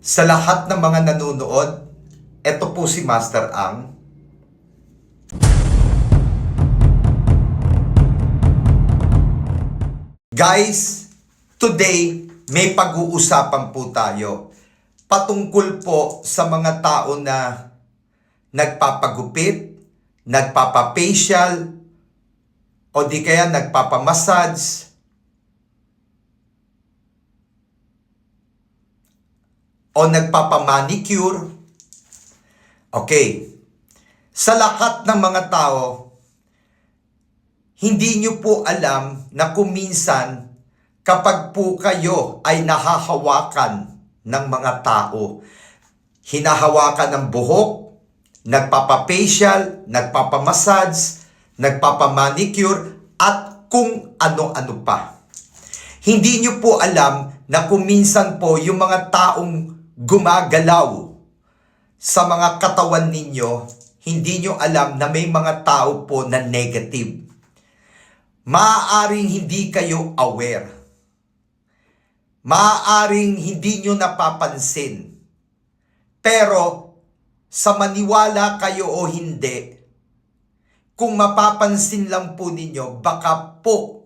Sa lahat ng mga nanonood, ito po si Master Ang. Guys, today may pag-uusapan po tayo patungkol po sa mga tao na nagpapagupit, nagpapafacial, o di kaya nagpapamassage, o nagpapamanicure. Okay. Sa lahat ng mga tao, hindi nyo po alam na kung minsan kapag po kayo ay nahahawakan ng mga tao, hinahawakan ng buhok, nagpapafacial, nagpapamassage, nagpapamanicure, at kung ano-ano pa. Hindi nyo po alam na kung minsan po yung mga taong gumagalaw sa mga katawan ninyo, hindi nyo alam na may mga tao po na negative. Maaaring hindi kayo aware. Maaaring hindi nyo napapansin. Pero sa maniwala kayo o hindi, kung mapapansin lang po ninyo, baka po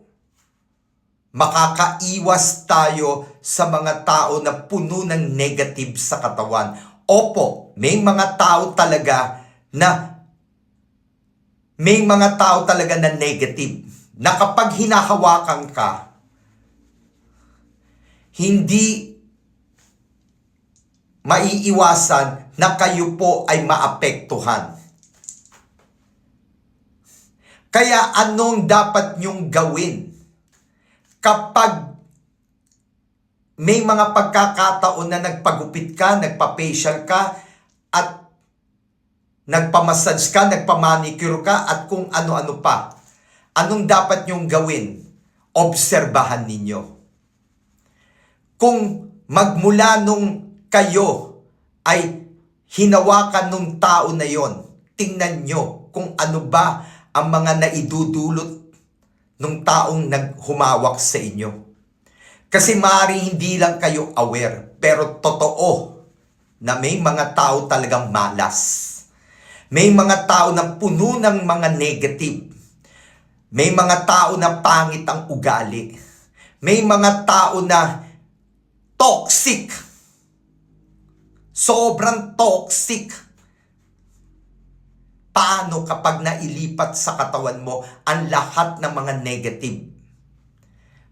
makakaiwas tayo sa mga tao na puno ng negative sa katawan. Opo, may mga tao talaga na negative. Na kapag hinahawakan ka, hindi maiiwasan na kayo po ay maapektuhan. Kaya anong dapat nyong gawin kapag may mga pagkakataon na nagpagupit ka, nagpa-facial ka, at nagpamassage ka, nagpamanicure ka, at kung ano-ano pa? Anong dapat nyong gawin? Obserbahan ninyo. Kung magmula nung kayo ay hinawakan nung tao na yon, tingnan nyo kung ano ba ang mga naidudulot nung taong naghumawak sa inyo. Kasi maaaring hindi lang kayo aware, pero totoo na may mga tao talagang malas. May mga tao na puno ng mga negative. May mga tao na pangit ang ugali. May mga tao na toxic. Sobrang toxic. Paano kapag nailipat sa katawan mo ang lahat ng mga negative?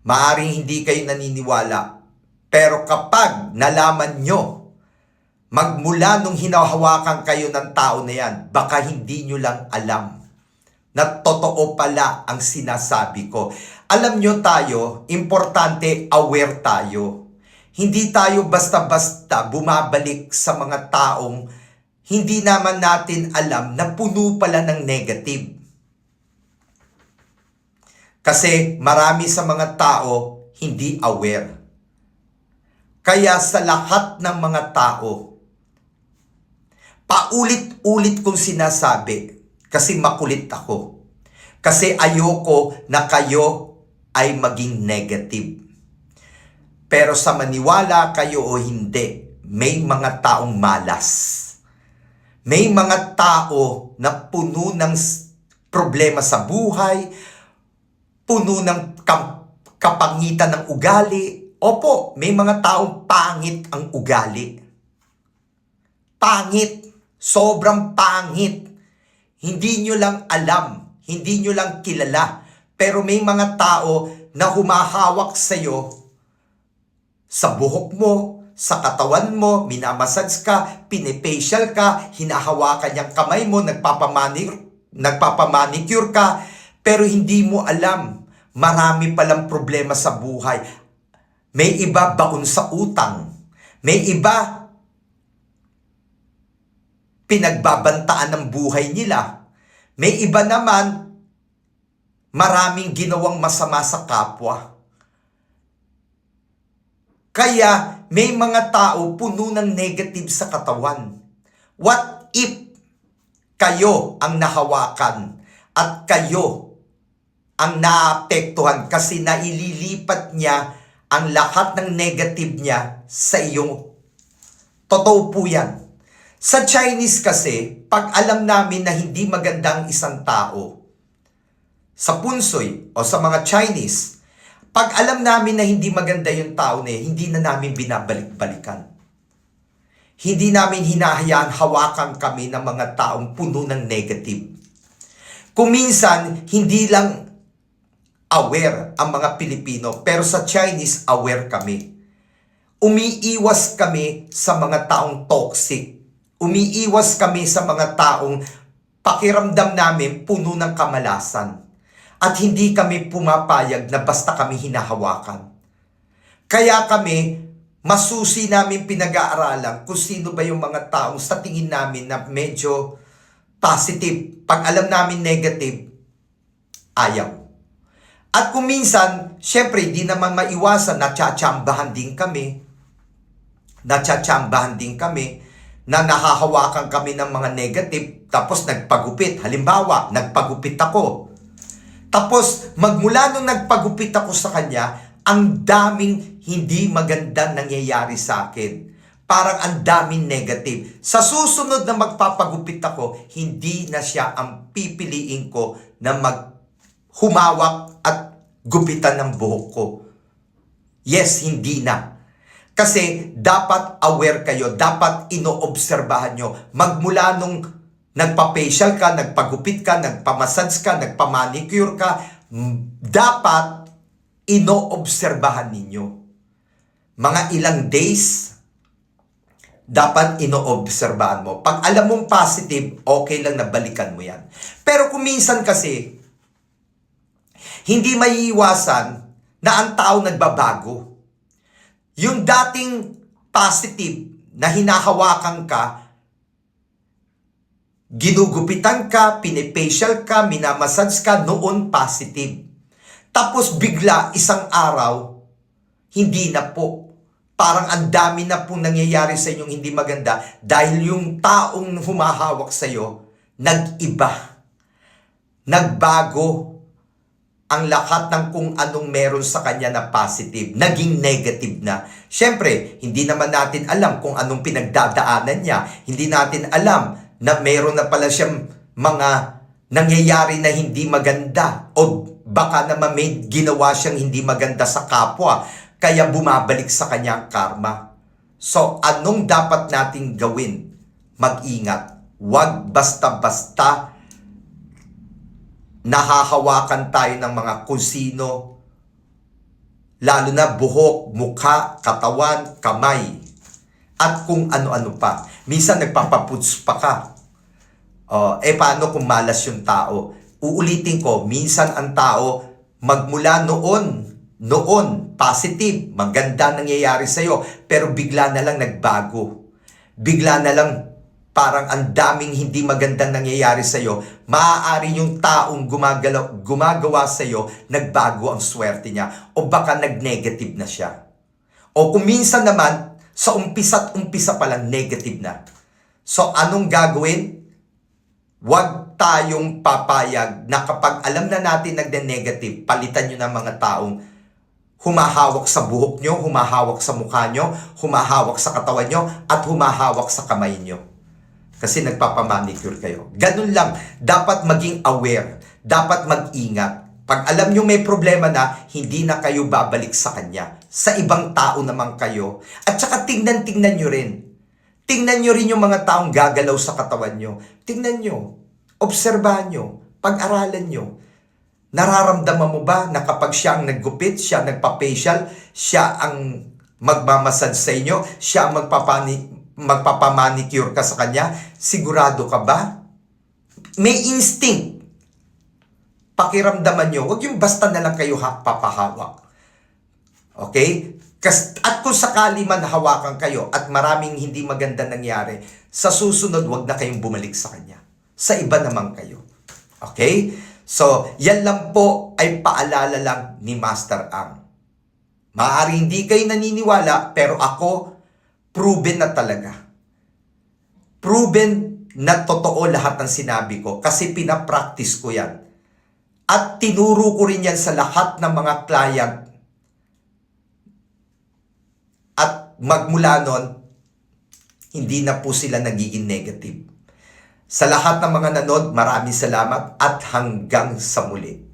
Maaring hindi kayo naniniwala. Pero kapag nalaman nyo, magmula nung hinahawakan kayo ng tao na yan, baka hindi nyo lang alam na totoo pala ang sinasabi ko. Alam nyo tayo, importante aware tayo. Hindi tayo basta-basta bumabalik sa mga taong hindi naman natin alam na puno pala ng negative. Kasi marami sa mga tao hindi aware. Kaya sa lahat ng mga tao, paulit-ulit kong sinasabi, kasi makulit ako. Kasi ayoko na kayo ay maging negative. Pero sa maniwala kayo o hindi, may mga taong malas. May mga tao na puno ng problema sa buhay, puno ng kapangitan ng ugali. Opo, may mga taong pangit ang ugali. Pangit. Sobrang pangit. Hindi nyo lang alam. Hindi nyo lang kilala. Pero may mga tao na humahawak sa'yo sa buhok mo, sa katawan mo, minamassage ka, pinifacial ka, hinahawakan yung kamay mo, nagpapamanicure ka, pero hindi mo alam, marami palang problema sa buhay. May iba baon sa utang. May iba pinagbabantaan ng buhay nila. May iba naman maraming ginawang masama sa kapwa. Kaya may mga tao puno ng negative sa katawan. What if kayo ang nahawakan at kayo ang naapektuhan kasi naililipat niya ang lahat ng negative niya sa iyong Totoo po yan. Sa Chinese kasi, pag alam namin na hindi magandang isang tao, sa punsoy o sa mga Chinese, pag alam namin na hindi maganda yung tao na yun, hindi na namin binabalik-balikan. Hindi namin hinahayaan hawakan kami ng mga taong puno ng negative. Kung minsan, hindi lang aware ang mga Pilipino, pero sa Chinese, aware kami. Umiiwas kami sa mga taong toxic. Umiiwas kami sa mga taong pakiramdam namin puno ng kamalasan. At hindi kami pumapayag na basta kami hinahawakan. Kaya kami, masusi namin pinag-aaralan kung sino ba yung mga taong sa tingin namin na medyo positive. Pag alam namin negative, ayaw. At kung minsan, syempre, di naman maiwasan, natsatsambahan din kami, na nahahawakan kami ng mga negative, tapos nagpagupit. Halimbawa, nagpagupit ako. Tapos, magmula nung nagpagupit ako sa kanya, ang daming hindi maganda nangyayari sa akin. Parang ang daming negative. Sa susunod na magpapagupit ako, hindi na siya ang pipiliin ko na humawak at gupitan ng buhok ko. Yes, hindi na. Kasi dapat aware kayo, dapat inoobserbahan nyo. Magmula nung nagpa-facial ka, nagpagupit ka, nagpamassage ka, nagpamanicure ka, dapat inoobserbahan ninyo. Mga ilang days, dapat inoobserbahan mo. Pag alam mong positive, okay lang na balikan mo yan. Pero kung minsan kasi, hindi maiiwasan na ang tao nagbabago. Yung dating positive na hinahawakan ka, ginugupitan ka, pinifacial ka, minamassage ka, noon positive. Tapos bigla, isang araw, hindi na po. Parang ang dami na pong nangyayari sa inyong hindi maganda dahil yung taong humahawak sa iyo, nag-iba. Nagbago ang lahat ng kung anong meron sa kanya na positive, naging negative na. Siyempre, hindi naman natin alam kung anong pinagdadaanan niya. Hindi natin alam na meron na pala siyang mga nangyayari na hindi maganda. O baka naman may ginawa siyang hindi maganda sa kapwa, kaya bumabalik sa kanya ang karma. So, anong dapat nating gawin? Mag-ingat. Huwag basta-basta nahahawakan tayo ng mga kusino, lalo na buhok, mukha, katawan, kamay, at kung ano-ano pa. Minsan nagpapaputs pa ka. Paano kung malas yung tao? Uulitin ko, minsan ang tao, magmula noon, positive, maganda nangyayari sa'yo, pero bigla na lang nagbago. Bigla na lang parang ang daming hindi magandang nangyayari sa'yo, maaari yung taong gumagawa sa'yo, nagbago ang swerte niya, o baka nag-negative na siya. O kung minsan naman, sa umpisa pa lang, negative na. So, anong gagawin? Huwag tayong papayag na kapag alam na natin nag-negative, palitan nyo ng mga taong humahawak sa buhok nyo, humahawak sa mukha nyo, humahawak sa katawan nyo, at humahawak sa kamay nyo. Kasi nagpapamanicure kayo. Ganun lang. Dapat maging aware. Dapat mag-ingat. Pag alam nyo may problema na, hindi na kayo babalik sa kanya. Sa ibang tao naman kayo. At saka tingnan nyo rin. Tingnan nyo rin yung mga taong gagalaw sa katawan nyo. Tingnan nyo. Obserbahan nyo. Pag-aralan nyo. Nararamdaman mo ba na kapag siya ang naggupit, siya ang nagpa-facial, siya ang magmamassage sa inyo, siya ang magpapamanicure ka sa kanya, sigurado ka ba? May instinct. Pakiramdaman nyo, huwag yung basta na lang kayo papahawak. Okay? At kung sakali man hawakan kayo at maraming hindi maganda nangyari, sa susunod, huwag na kayong bumalik sa kanya. Sa iba naman kayo. Okay? So, yan lang po ay paalala lang ni Master Ang. Maaari hindi kayo naniniwala, pero ako, proven na talaga. Proven na totoo lahat ng sinabi ko kasi pinapractice ko yan. At tinuro ko rin yan sa lahat ng mga client. At magmula nun, hindi na po sila nagiging negative. Sa lahat ng mga nanood, maraming salamat at hanggang sa muli.